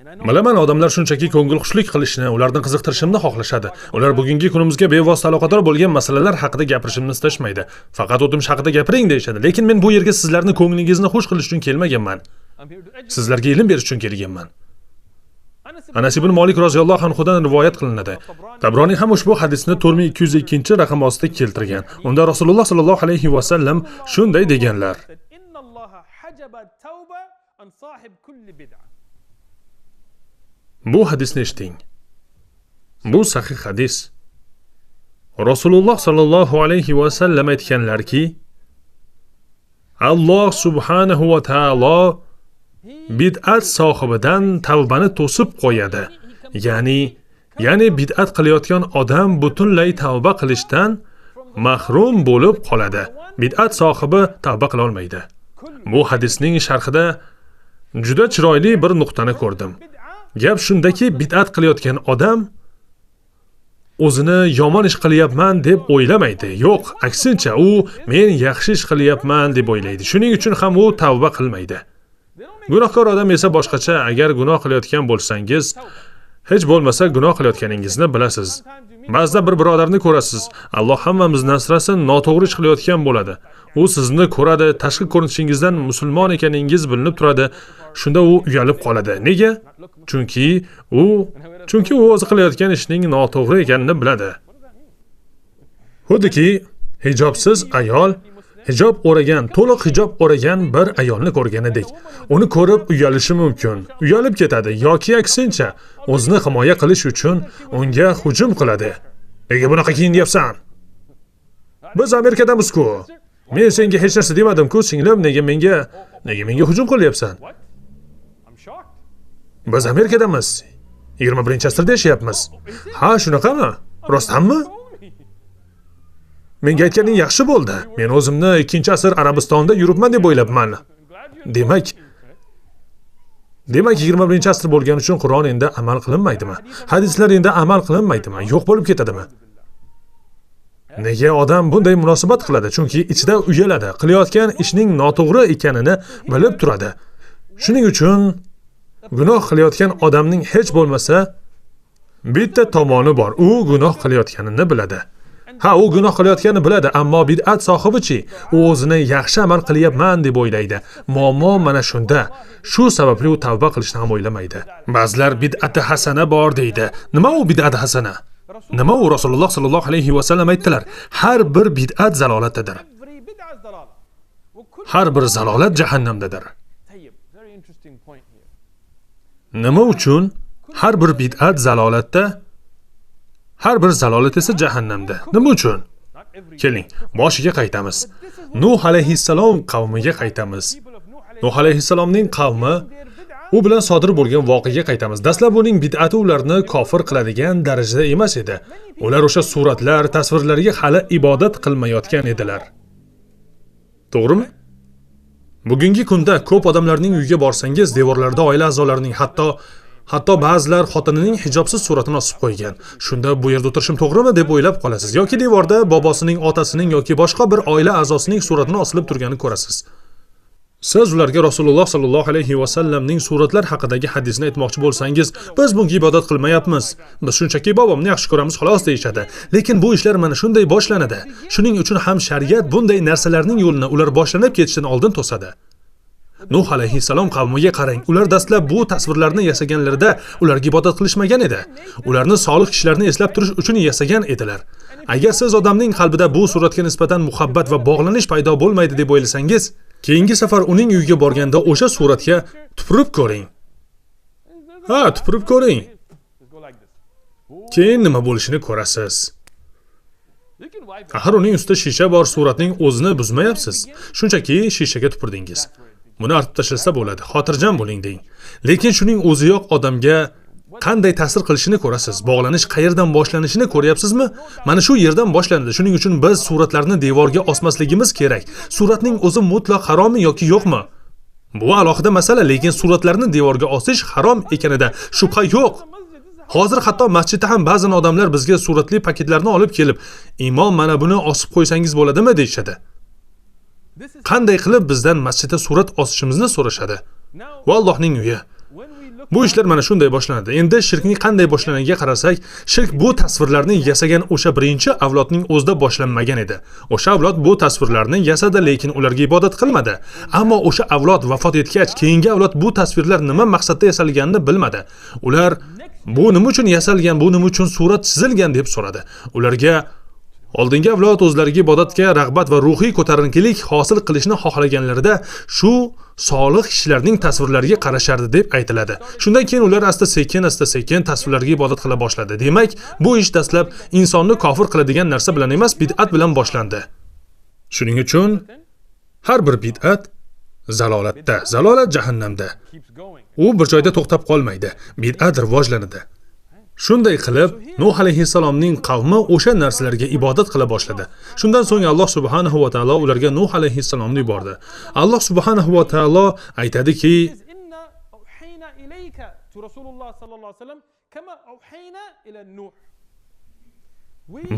Bilaman, odamlar shunchaki ko'ngilxushlik qilishni, ularni qiziqtirishimni xohlashadi. Ular bugungi kunimizga bevosita aloqador bo'lgan masalalar haqida gapirishimni istashmaydi. Faqat o'tmish haqida gapiring deyishadi. Lekin men bu yerga sizlarni ko'nglingizni xush qilish uchun kelmaganman. Sizlarga ilm berish uchun kelganman. Anas ibn Malik roziyallohu anhudan rivoyat qilinadi. Tabroniy ham ushbu hadisni 4202-raqam ostida keltirgan. Unda Rasululloh sallallohu alayhi va sallam shunday deganlar: Bu hadisni eshiting. Bu sahih hadis. Rasululloh sallallohu alayhi va sallam aytganlarki, Alloh subhanahu va taolo bid'at sohibidan tavbani to'sib qo'yadi. Ya'ni bid'at qilayotgan odam butunlay tavba qilishdan mahrum bo'lib qoladi. Bid'at sohibi tavba qila olmaydi. Bu hadisning sharhida juda chiroyli bir nuqtani ko'rdim. Gap shundaki, bid'at qilayotgan odam o'zini yomon ish qilyapman deb o'ylamaydi. Yo'q, aksincha u men yaxshi ish qilyapman deb o'ylaydi. Shuning uchun ham u tavba qilmaydi. Gunohkor odam esa boshqacha. Agar gunoh qilayotgan bo'lsangiz, hech bo'lmasa gunoh qilayotganingizni bilasiz. Ba'zida bir birodarni ko'rasiz. Alloh hammamizni asrasin, noto'g'ri ish qilayotgan bo'ladi. U sizni ko'radi, tashqi ko'rinishingizdan musulmon ekaningiz bilinib turadi. Shunda u uyalib qoladi. Nega? Chunki u o'zi qilayotgan ishning noto'g'ri ekanini biladi. Xuddiki hijobsiz ayol, hijob o'ragan, to'liq hijob o'ragan bir ayolni ko'rgan edik. Uni ko'rib uyalishi mumkin. Uyalib ketadi yoki aksincha, o'zini himoya qilish uchun unga hujum qiladi. Nega bunaqa kiyinyapsan? Biz Amerikadamiz-ku. Men senga hech narsa demadim-ku, singlim, nega menga hujum qilyapsan? Biz Amerikadamiz. 21-asrda yashayapmiz. Ha, shunaqami? Rostdanmi? Menga aytganing yaxshi bo'ldi. Men o'zimni 2-asr Arabistonda yuribman deb o'ylabman. Demak 21-asr bo'lgani uchun Qur'on endi amal qilinmaydimi? Hadislar endi amal qilinmaydimi? Yo'q bo'lib ketadimi? Nega odam bunday munosabat qiladi? Chunki ichida uyaladi, qilayotgan ishning noto'g'ri ekanini bilib turadi. Shuning uchun gunoh qilayotgan odamning hech bo'lmasa bitta tomoni bor. U gunoh qilayotganini biladi. Ha, u gunoh qilayotganini biladi, ammo bid'at sohibichi, u o'zini yaxshi amal qilyapman deb o'ylaydi. Muammo mana shunda. Shu sababli u tavba qilishni ham o'ylamaydi. Ba'zilar bid'ati hasana bor deydi. Nima u bid'at hasana? Nima u? Rasululloh sallallohu alayhi va sallam aytdilar: har bir bid'at zalolatidir. Har bir zalolat jahannamdadir. Nima uchun? Har bir bid'at zalolatda, har bir zalolat esa jahannamda. Nima uchun? Keling, boshiga qaytamiz. Nuh alayhissalom qavmiga qaytamiz. Nuh alayhissalomning qavmi, u bilan sodir bo'lgan voqeaga qaytamiz. Dastlab uning bid'ati ularni kofir qiladigan darajada emas edi. Ular o'sha suratlar, tasvirlarga hali ibodat qilmayotgan edilar. To'g'rimi? Bugungi kunda ko'p odamlarning uyiga borsangiz, devorlarda oila a'zolarining, hatto ba'zilar xotinining hijobsiz suratini osib qo'ygan. Shunda bu yerda o'tirishim to'g'rimi deb o'ylab qolasiz. Yoki devorda bobosining, otasining yoki boshqa bir oila a'zosining suratini osilib turganini ko'rasiz. Siz ularga Rasululloh sallallohu alayhi va sallamning suratlar haqidagi hadisni aytmoqchi bo'lsangiz, biz bunga ibodat qilmayapmiz. Biz shunchaki bobomni yaxshi ko'ramiz xolos deyishadi. Lekin bu ishlar mana shunday boshlanadi. Shuning uchun ham shariat bunday narsalarning yo'lini ular boshlanib ketishidan oldin to'sadi. Nuh alayhissalom qavmiga qarang. Ular dastlab bu tasvirlarni yasaganlarida ularga ibodat qilishmagan edi. Ularni solih kishilarni eslab turish uchun yasagan edilar. Agar siz odamning qalbida bu suratga nisbatan muhabbat va bog'lanish paydo bo'lmaydi deb o'ylasangiz, keyingi safar uning uyiga borganda o'sha suratga tupurib ko'ring. Ha, tupurib ko'ring. Keyin nima bo'lishini ko'rasiz. Axir uning ustida shisha bor, suratning o'zini buzmayapsiz. Shunchaki shishaga tupurdingiz. Buni artib tashlasa bo'ladi, xotirjam bo'ling deng. Lekin shuning o'ziyoq odamga qanday ta'sir qilishini ko'rasiz. Bog'lanish qayerdan boshlanishini ko'ryapsizmi? Mana shu yerdan boshlanadi. Shuning uchun biz suratlarni devorga osmasligimiz kerak. Suratning o'zi mutlaq harommi yoki yo'qmi? Bu alohida masala, lekin suratlarni devorga osish harom ekanida shubha yo'q. Hozir hatto masjidda ham ba'zan odamlar bizga suratli paketlarni olib kelib, "Imom, mana buni osib qo'ysangiz bo'ladimi?" deyshadi. Qanday qilib bizdan masjidda surat osishimizni so'rashadi. Va Allohning uyi. Bu ishlar mana shunday boshlanadi. Endi shirkning qanday boshlaniga qarasak, shirk bu tasvirlarni yasagan o'sha birinchi avlodning o'zida boshlanmagan edi. O'sha avlod bu tasvirlarni yasadi, lekin ularga ibodat qilmadi. Ammo o'sha avlod vafot etgach, keyingi avlod bu tasvirlar nima maqsadda yasalganini bilmadi. Ular bu nima uchun yasalgan, bu nima uchun surat chizilgan deb so'radi. Ularga oldingi avlod o'zlariga ibodatga rag'bat va ruhiy ko'tarinkilik hosil qilishni xohlaganlarida shu solih kishilarning tasvirlariga qarashardi deb aytiladi. Shundan keyin ular asta-sekin tasvirlarga ibodat qila boshladi. Demak, bu ish dastlab insonni kofir qiladigan narsa bilan emas, bid'at bilan boshlandi. Shuning uchun har bir bid'at zalolatda, zalolat jahannamda. U bir joyda to'xtab qolmaydi. Bid'at rivojlanadi. Shunday qilib, Nuh alayhissalomning qavmi o'sha narsalarga ibodat qila boshladi. Shundan so'ng Alloh subhanahu va taolo ularga Nuh alayhissalomni yubordi. Alloh subhanahu va taolo aytadiki: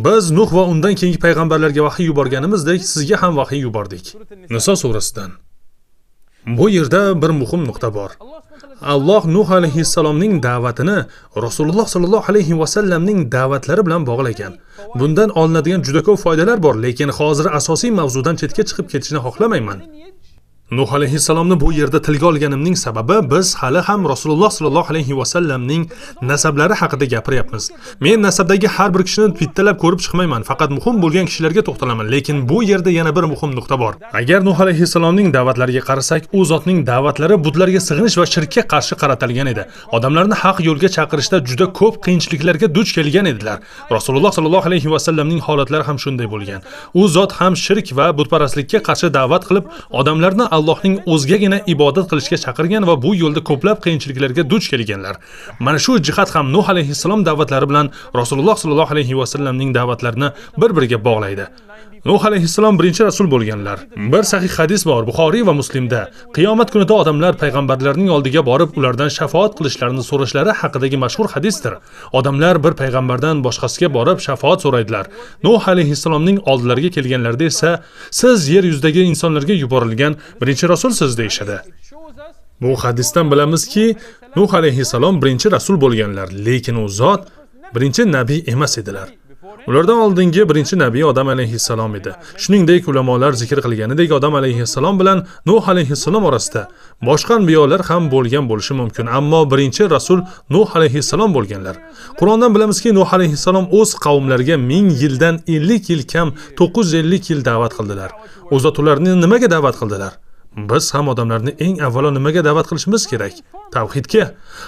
Biz Nuh va undan keyingi payg'ambarlarga vahiy yuborganimizdek, sizga ham vahiy yubordik. Niso surasidan. Bu yerda bir muhim nuqta bor. Alloh Nuh alayhissalomning da'vatini Rasululloh sallallohu alayhi va sallamning da'vatlari bilan bog'lagan. Bundan olinadigan juda ko'p foydalar bor, lekin hozir asosiy mavzudan chetga chiqib ketishni xohlamayman. Nuh alayhissalomni bu yerda tilga olganimning sababi biz hali ham Rasululloh sallallohu alayhi va sallamning nasablari haqida gapiryapmiz. Men nasabdagi har bir kishini bittalab ko'rib chiqmayman, faqat muhim bo'lgan kishilarga to'xtalaman, lekin bu yerda yana bir muhim nuqta bor. Agar Nuh alayhissalomning da'vatlariga qarasak, u zotning da'vatlari butlarga sig'inish va shirkka qarshi qaratilgan edi. Odamlarni haq yo'lga chaqirishda juda ko'p qiyinchiliklarga duch kelgan edilar. Rasululloh sallallohu alayhi va sallamning holatlari ham shunday bo'lgan. U zot ham shirk va butparastlikka qarshi da'vat qilib, odamlarni Allohning o'zgagina ibodat qilishga chaqirgan va bu yo'lda ko'plab qiyinchiliklarga duch kelganlar. Mana shu jihat ham Nuh alayhissalom da'vatlari bilan Rasululloh sallallohu alayhi va sallamning da'vatlarini bir-biriga bog'laydi. Nuh alayhissalom birinchi rasul bo'lganlar. Bir sahih hadis bor Buxoriy va Muslimda. Qiyomat kunida odamlar payg'ambarlarning oldiga borib, ulardan shafaat qilishlarini so'rashlari haqidagi mashhur hadisdir. Odamlar bir payg'ambardan boshqasiga borib shafaat so'raydilar. Nuh alayhissalomning oldilariga kelganlarida esa siz yer yuzidagi insonlarga yuborilgan birinchi rasulsiz deyshadi. Bu hadisdan bilamizki, Nuh alayhissalom birinchi rasul bo'lganlar, lekin u zot birinchi nabiy emas edilar. Ulardan oldingi birinchi nabiy Odam alayhissalom edi. Shuningdek, ulamolar zikr qilganidek Odam alayhissalom bilan Nuh alayhissalom orasida boshqa anbiyolar ham bo'lgan bo'lishi mumkin, ammo birinchi rasul Nuh alayhissalom bo'lganlar. Qur'ondan bilamizki, Nuh alayhissalom o'z qavmlariga 1000 yildan 50 yil kam 950 yil da'vat qildilar. O zot ularni nimaga da'vat qildilar? Biz ham odamlarni eng avvalo nimaga da'vat qilishimiz kerak? Tavhidga.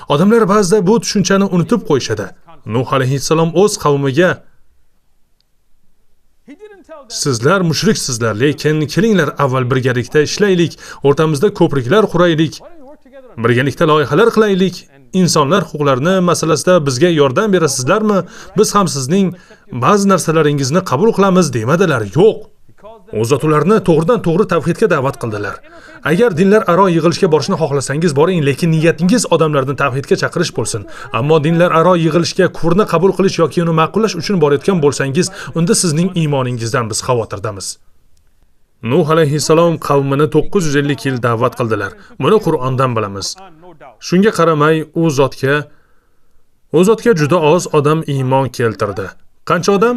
Odamlar ba'zida bu tushunchani unutib qo'yishadi. Nuh alayhissalom o'z qavmiga sizlar mushriksizlar, lekin kelinglar avval birgalikda ishlaylik, o'rtamizda ko'priklar quraylik, birgalikda loyihalar qilaylik, insonlar huquqlarini masalasida bizga yordam berasizlarmi? Biz ham sizning ba'zi narsalaringizni qabul qilamiz demadilar. Yo'q. O zot ularni to'g'ridan to'g'ri tavhidga da'vat qildilar. Agar dinlar aro yig'ilishga borishni xohlasangiz boring, lekin niyatingiz odamlarni tavhidga chaqirish bo'lsin. Ammo dinlar aro yig'ilishga kufrni qabul qilish yoki uni ma'qullash uchun borayotgan bo'lsangiz, unda sizning iymoningizdan biz xavotirdamiz. Nuh alayhissalom qavmini 950 yil da'vat qildilar. Buni Qur'ondan bilamiz. Shunga qaramay, u zotga juda oz odam iymon keltirdi. Qancha odam?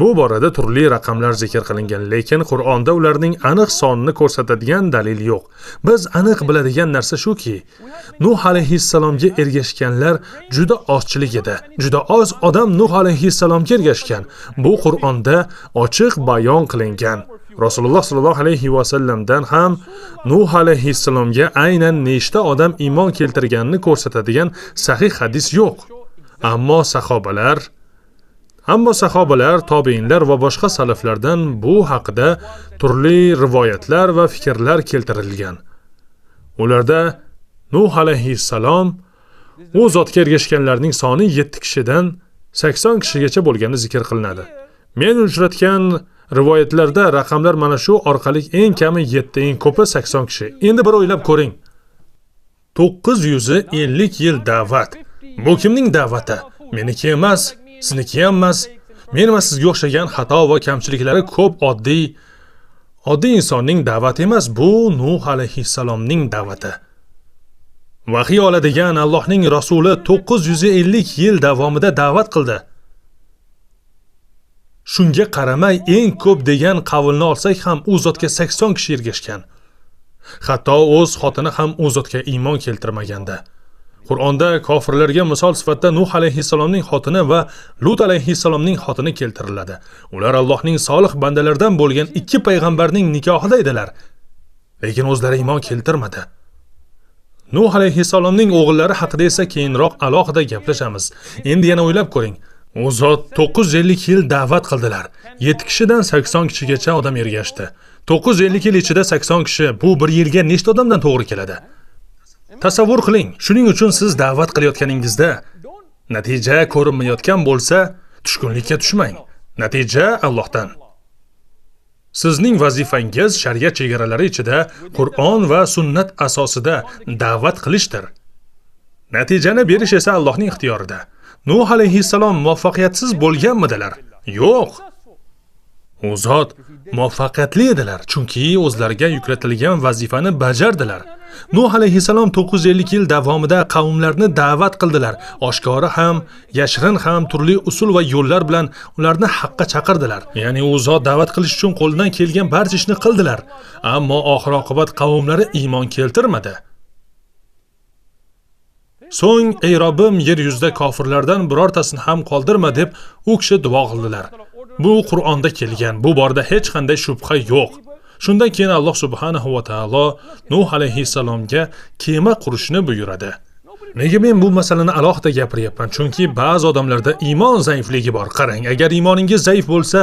Bu borada turli raqamlar zikr qilingan, lekin Qur'onda ularning aniq sonini ko'rsatadigan dalil yo'q. Biz aniq biladigan narsa shuki, Nuh alayhissalomga ergashganlar juda ozchilik edi. Juda oz odam Nuh alayhissalomga ergashgan. Bu Qur'onda ochiq bayon qilingan. Rasululloh sallallohu alayhi va sallamdan ham Nuh alayhissalomga aynan nechta odam iymon keltirganini ko'rsatadigan sahih hadis yo'q. Ammo sahobalar, tobiinlar va boshqa salaflardan bu haqida turli rivoyatlar va fikrlar keltirilgan. Ularda Nuh alayhissalom u zotga ergashganlarning soni 7 kishidan 80 kishigacha bo'lgani zikr qilinadi. Men uchratgan rivoyatlarda raqamlar mana shu orqali eng kami 7, eng ko'pi 80 kishi. Endi bir o'ylab ko'ring. 950 yil da'vat. Bu kimning da'vati? Meniki emas. Sizniki ham emas. Men va sizga o'xshagan xato va kamchiliklari ko'p oddiy insonning da'vati emas, bu Nuh alayhissalomning da'vati. Vahiy oladigan Allohning rasuli 950 yil davomida da'vat qildi. Shunga qaramay eng ko'p degan qavlni olsak ham u zotga 80 kishi ergashgan. Hatto o'z xotini ham u zotga iymon keltirmaganda. Qur'onda kofirlarga misol sifatida Nuh alayhissalomning xotini va Lut alayhissalomning xotini keltiriladi. Ular Allohning solih bandalaridan bo'lgan ikki payg'ambarning nikohida edilar, lekin o'zlari iymon keltirmadi. Nuh alayhissalomning o'g'illari haqida esa keyinroq alohida gaplashamiz. Endi yana o'ylab ko'ring. U zot 950 yil da'vat qildilar. 7 kishidan 80 kishigacha odam ergashdi. 950 yil ichida 80 kishi, bu bir yilga nechta odamdan to'g'ri keladi? Tasavvur qiling. Shuning uchun siz da'vat qilayotganingizda natija ko'rinmayotgan bo'lsa, tushkunlikka tushmang. Natija Allohdan. Sizning vazifangiz shariat chegaralari ichida Qur'on va sunnat asosida da'vat qilishdir. Natijani berish esa Allohning ixtiyorida. Nuh alayhissalom muvaffaqiyatsiz bo'lganmidilar? Yo'q. U zot muvaffaqiyatli edilar, chunki o'zlariga yuklatilgan vazifani bajardilar. Nuh alayhissalom 950 yil davomida qavmlarni da'vat qildilar. Oshkora ham, yashirin ham turli usul va yo'llar bilan ularni haqqa chaqirdilar. Ya'ni u zot da'vat qilish uchun qo'ldan kelgan barcha ishni qildilar. Ammo oxir-oqibat qavmlari iymon keltirmadi. So'ng ey Robbim, yer yuzida kofirlardan birortasini ham qoldirma deb u kishi duo qildilar. Bu Qur'onda kelgan, bu borada hech qanday shubha yo'q. Shundan keyin Alloh subhanahu va taolo Nuh alayhissalomga kema qurishni buyuradi. Nega men bu masalani alohida gapiryapman? Chunki ba'zi odamlarda iymon zaifligi bor. Qarang, agar iymoningiz zaif bo'lsa,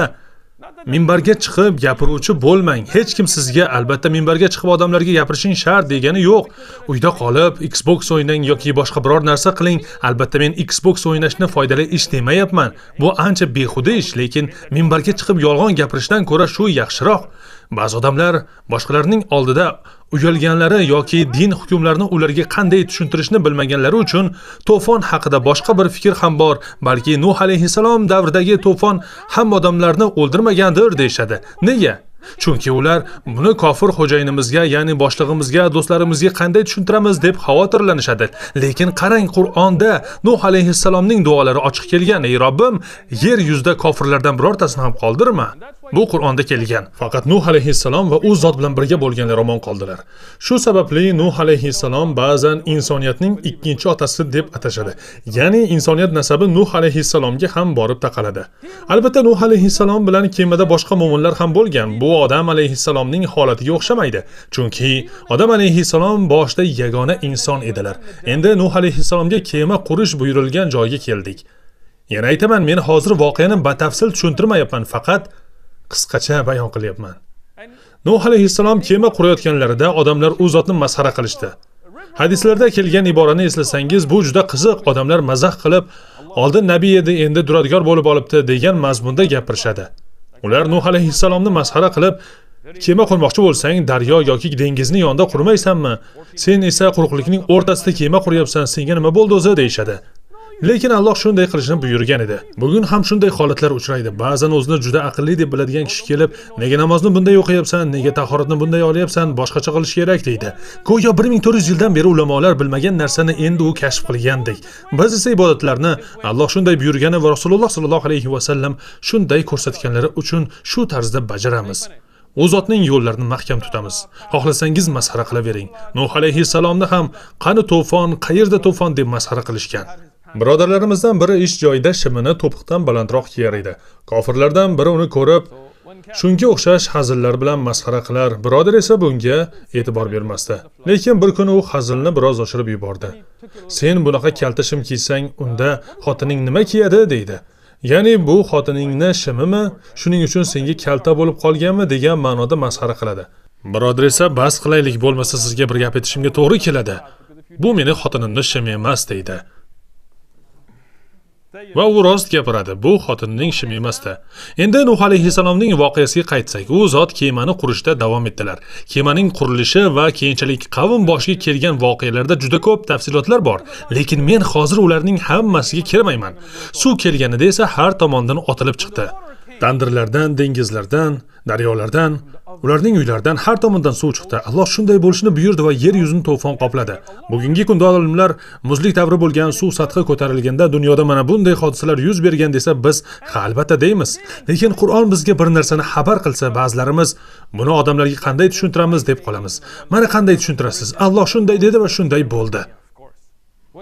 minbarga chiqib gapiruvchi bo'lmang. Hech kim sizga albatta minbarga chiqib odamlarga gapirishing shart degani yo'q. Uyda qolib Xbox o'ynang yoki boshqa biror narsa qiling. Albatta men Xbox o'ynashni foydali ish demayapman. Bu ancha behuda ish, lekin minbarga chiqib yolg'on gapirishdan ko'ra shu yaxshiroq. Ba'zi odamlar boshqalarning oldida uyalganlari yoki din hukmlarini ularga qanday tushuntirishni bilmaganlari uchun to'fon haqida boshqa bir fikr ham bor, balki Nuh alayhissalom davridagi to'fon ham odamlarni o'ldirmagandir deyshadi. Nega? Chunki ular buni kofir xo'jayinimizga, ya'ni boshlig'imizga, do'stlarimizga qanday tushuntiramiz deb xavotirlanishadi. Lekin qarang, Qur'onda Nuh alayhissalomning duolari ochiq kelgan. Ey Robbim, yer yuzida kofirlardan birortasini ham qoldirma. Bu Qur'onda kelgan. Faqat Nuh alayhissalom va u zot bilan birga bo'lganlar omon qoldilar. Shu sababli Nuh alayhissalom ba'zan insoniyatning ikkinchi otasi deb atashadi. Ya'ni insoniyat nasabi Nuh alayhissalomga ham borib taqaladi. Albatta Nuh alayhissalom bilan kemada boshqa mo'minlar ham bo'lgan. Bu odam alayhissalomning holatiga o'xshamaydi. Chunki odam alayhissalom boshda yagona inson edilar. Endi Nuh alayhissalomga kema qurish buyurilgan joyga keldik. Yana aytaman, men hozir voqeani batafsil tushuntirmayapman, faqat qisqacha bayon qilyapman. Nuh alayhissalom kema qurayotganlarida odamlar u zotni masxara qilishdi. Hadislarda kelgan iborani eslasangiz, bu juda qiziq. Odamlar mazax qilib, oldin nabiy edi, endi duradgor bo'lib olibdi degan mazmunda gapirishadi. Ular Nuh alayhissalomni masxara qilib, kema qurmoqchi bo'lsang, daryo yoki dengizning yonida qurmaysanmi? Sen esa quruqlikning o'rtasida kema quryapsan, senga nima bo'ldi o'zi deyshadi. Lekin Alloh shunday qilishni buyurgan edi. Bugun ham shunday holatlar uchraydi. Ba'zan o'zini juda aqlli deb biladigan kishi kelib, nega namozni bunday o'qiyapsan, nega tahoratni bunday olyapsan, boshqacha qilish kerak deydi. Go'yo 1400 yildan beri ulamolar bilmagan narsani endi u kashf qilgandek. Biz esa ibodatlarni Alloh shunday buyurgani va Rasululloh sollallohu alayhi va sallam shunday ko'rsatganlari uchun shu tarzda bajaramiz. U zotning yo'llarini mahkam tutamiz. Xohlasangiz masxara qilavering. Nuh alayhissalomni ham qani to'fon, qayerda to'fon deb masxara qilishgan. Birodarlarimizdan biri ish joyida shimini to'piqdan balandroq kiyar edi. Kofirlardan biri uni ko'rib, shunga o'xshash hazillar bilan masxara qilar. Birodar esa bunga e'tibor bermasdi. Lekin bir kuni u hazilni biroz oshirib yubordi. Sen bunaqa kalta shim kiysang, unda xotining nima kiyadi deydi. Ya'ni bu xotiningni shimimi, shuning uchun senga kalta bo'lib qolganmi degan ma'noda masxara qiladi. Birodar esa bas qilaylik, bo'lmasa sizga bir gap aytishimga to'g'ri keladi. Bu meni xotinimning shimi emas deydi. Va u rost gapiradi, bu xotinining shimi emasdi. Endi Nuh alayhissalomning voqeasiga qaytsak, u zot kemani qurishda davom etdilar. Kemaning qurilishi va keyinchalik qavm boshiga kelgan voqealarda juda ko'p tafsilotlar bor, lekin men hozir ularning hammasiga kirmayman. Suv kelganida esa har tomondan otilib chiqdi. Tandirlardan, dengizlardan, daryolardan, ularning uylaridan har tomondan suv chiqdi. Alloh shunday bo'lishini buyurdi va yer yuzini to'fon qopladi. Bugungi kunda olimlar muzlik davri bo'lgan suv sathi ko'tarilganda dunyoda mana bunday hodisalar yuz bergan desa biz ha albatta deymiz. Lekin Qur'on bizga bir narsani xabar qilsa, ba'zilarimiz buni odamlarga qanday tushuntiramiz deb qolamiz. Mana qanday tushuntirasiz? Alloh shunday dedi va shunday bo'ldi.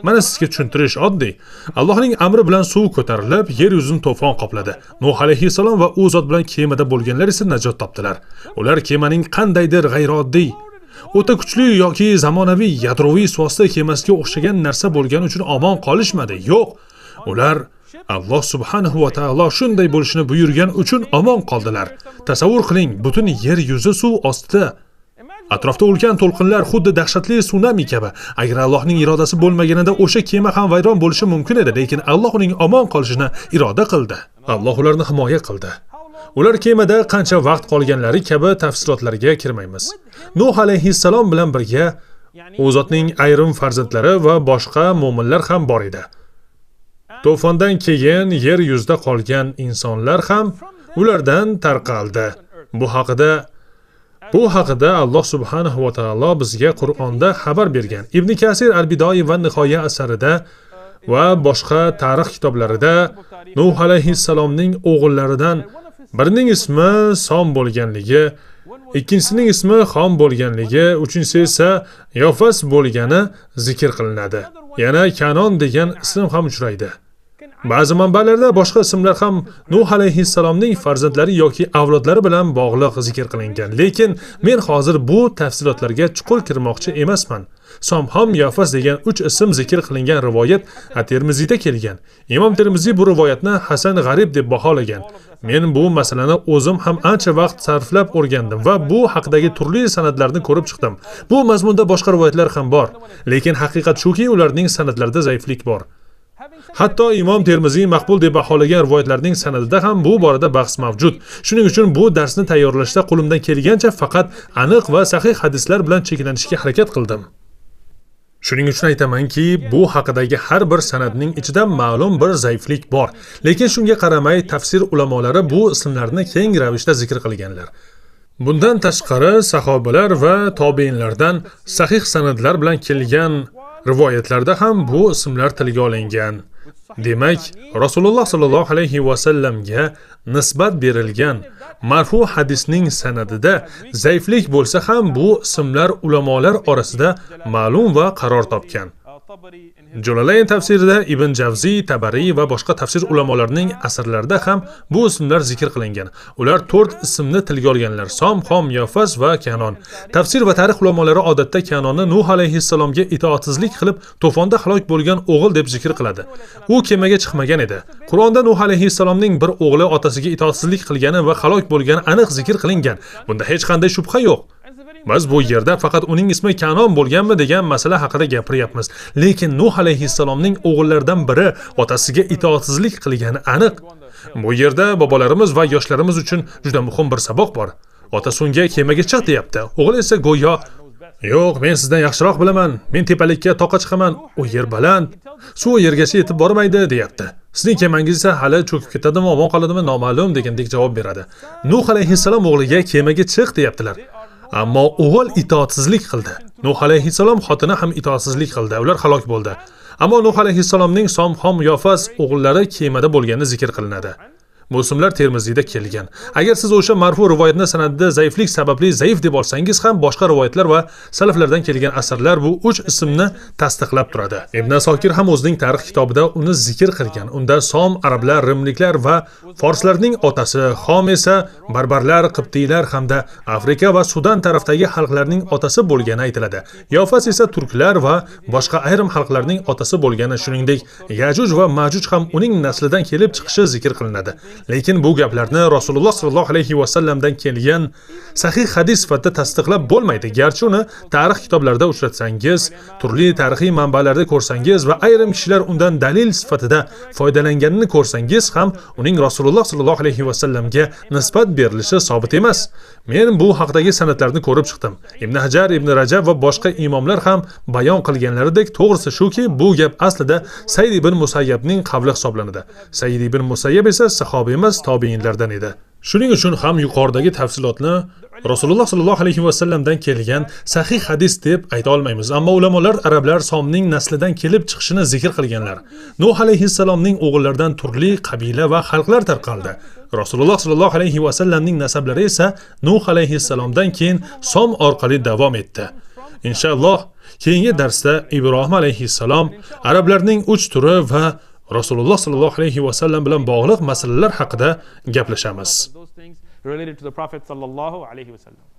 Mana sizga tushuntirish oddiy. Allohning amri bilan suv ko'tarilib, yer yuzini to'fon qopladi. Nuh alayhissalom va u zot bilan kemada bo'lganlar esa najot topdilar. Ular kemaning qandaydir g'ayrioddiy, o'ta kuchli yoki zamonaviy yadroviy suvosti kemasiga o'xshagan narsa bo'lgani uchun omon qolishmadi. Yo'q, ular Alloh subhanahu va taolo shunday bo'lishini buyurgan uchun omon qoldilar. Tasavvur qiling, butun yer yuzi suv ostida. Atrofda ulkan to'lqinlar xuddi dahshatli tsunami kabi. Agar Allohning irodasi bo'lmaganida o'sha kema ham vayron bo'lishi mumkin edi, lekin Alloh uning omon qolishini iroda qildi. Alloh ularni himoya qildi. Ular kemada qancha vaqt qolganlari kabi tafsilotlarga kirmaymiz. Nuh alayhissalom bilan birga u zotning ayrim farzandlari va boshqa mu'minlar ham bor edi. To'fondan keyin yer yuzida qolgan insonlar ham ulardan tarqaldi. Bu haqida Alloh subhanahu va taolo bizga Qur'onda xabar bergan. Ibn Kasir al-Bidoya va Nihoya asarida va boshqa tarix kitoblarida Nuh alayhissalomning o'g'illaridan birining ismi Som bo'lganligi, ikkinchisining ismi Xom bo'lganligi, uchinchisi esa Yofas bo'lgani zikr qilinadi. Yana Kanon degan ism ham uchraydi. Ba'zi manbalarda boshqa ismlar ham Nuh alayhissalomning farzandlari yoki avlodlari bilan bog'liq zikr qilingan. Lekin men hozir bu tafsilotlarga chuqur kirmoqchi emasman. Somhom Yofas degan 3 ism zikr qilingan rivoyat At-Tirmizida kelgan. Imom Tirmiziy bu rivoyatni hasan g'arib deb baholagan. Men bu masalani o'zim ham ancha vaqt sarflab o'rgandim va bu haqidagi turli sanadlarni ko'rib chiqdim. Bu mazmunda boshqa rivoyatlar ham bor, lekin haqiqat shuki, ularning sanadlarida zaiflik bor. Hatto Imom Termiziy maqbul deb baholagan rivoyatlarning sanadida ham bu borada bahs mavjud. Shuning uchun bu darsni tayyorlashda qo'limdan kelgancha faqat aniq va sahih hadislar bilan cheklanishga harakat qildim. Shuning uchun aytamanki, bu haqidagi har bir sanadning ichida ma'lum bir zaiflik bor. Lekin shunga qaramay tafsir ulamolari bu ismlarni keng ravishda zikr qilganlar. Bundan tashqari sahobalar va tobiinlardan sahih sanadlar bilan kelgan rivoyatlarda ham bu ismlar tilga olingan. Demak, Rasululloh sallallohu alayhi va sallamga nisbat berilgan marfu hadisning sanadida zaiflik bo'lsa ham bu ismlar ulamolar orasida ma'lum va qaror topgan. Jalolayn tafsirida Ibn Javziy, Tabariy va boshqa tafsir ulamolarining asarlarida ham bu ismlar zikr qilingan. Ular 4 ismni tilga olganlar: Som, Xom, Yofas va Kanon. Tafsir va tarix ulamolari odatda Kanonni Nuh alayhissalomga itoatsizlik qilib to'fonda halok bo'lgan o'g'il deb zikr qiladi. U kemaga chiqmagan edi. Qur'onda Nuh alayhissalomning bir o'g'li otasiga itoatsizlik qilgani va halok bo'lgani aniq zikr qilingan. Bunda hech qanday shubha yo'q. Biz bu yerda faqat uning ismi Kanon bo'lganmi degan masala haqida gapiryapmiz. Lekin Nuh alayhissalomning o'g'illaridan biri otasiga itoatsizlik qilgani aniq. Bu yerda bobolarimiz va yoshlarimiz uchun juda muhim bir saboq bor. Otasi unga kemaga chiq deyapti. O'g'il esa go'yo "Yo'q, men sizdan yaxshiroq bilaman. Men tepalikka toqqa chiqaman. U yer baland. Suv yergacha yetib bormaydi" deyapti. Sizning kemangiz esa hali cho'kib ketadimi, omon qoladimi noma'lum degandek javob beradi. Nuh alayhissalom o'g'liga kemaga chiq deyaptilar. Ammo o'g'il itoatsizlik qildi. Nuh alayhissalom xotini ham itoatsizlik qildi. Ular halok bo'ldi. Ammo Nuh alayhissalomning Som, Xom, Yofas o'g'illari kemada bo'lgani zikr qilinadi. Bu ismlar Termiziyda kelgan. Agar siz o'sha marfu rivoyatni sanadida zaiflik sababli zaif deb olsangiz ham boshqa rivoyatlar va salaflardan kelgan asarlar bu 3 ismni tasdiqlab turadi. Ibn Asokir ham o'zining tarix kitobida uni zikr qilgan. Unda Som arablar, rimliklar va forslarning otasi, Xom esa barbarlar, qibtiylar hamda Afrika va Sudan tarafdagi xalqlarning otasi bo'lgani aytiladi. Yofas esa turklar va boshqa ayrim xalqlarning otasi bo'lgani, shuningdek Yajuj va Majuj ham uning naslidan kelib chiqishi zikr qilinadi. Lekin bu gaplarni Rasululloh sallallohu alayhi va sallamdan kelgan sahih hadis sifatida tasdiqlab bo'lmaydi. Garchi uni tarix kitoblarida uchratsangiz, turli tarixiy manbalarda ko'rsangiz va ayrim kishilar undan dalil sifatida foydalanganini ko'rsangiz ham uning Rasululloh sallallohu alayhi va sallamga nisbat berilishi sobit emas. Men bu haqdagi sanadlarni ko'rib chiqdim. Ibn Hajar, Ibn Rajab va boshqa imomlar ham bayon qilganlaridek, to'g'risi shuki, bu gap aslida Said ibn Musayyabning qavli hisoblanadi. Said ibn Musayyab esa sahobiy emas, tobiinlardan edi. Shuning uchun ham yuqoridagi tafsilotni Rasululloh sollallohu alayhi va sallamdan kelgan sahih hadis deb ayta olmaymiz, ammo ulamolar arablar Somning naslidan kelib chiqishini zikr qilganlar. Nuh alayhissalomning o'g'illaridan turli qabila va xalqlar tarqaldi. Rasululloh sollallohu alayhi va sallamning nasablari esa Nuh alayhissalomdan keyin Som orqali davom etdi. Inshaalloh keyingi darsda Ibrohim alayhissalom, arablarning 3 turi va Rasululloh sollallohu alayhi va sallam bilan bog'liq masalalar haqida gaplashamiz. Related to the Prophet sallallahu alaihi wasallam.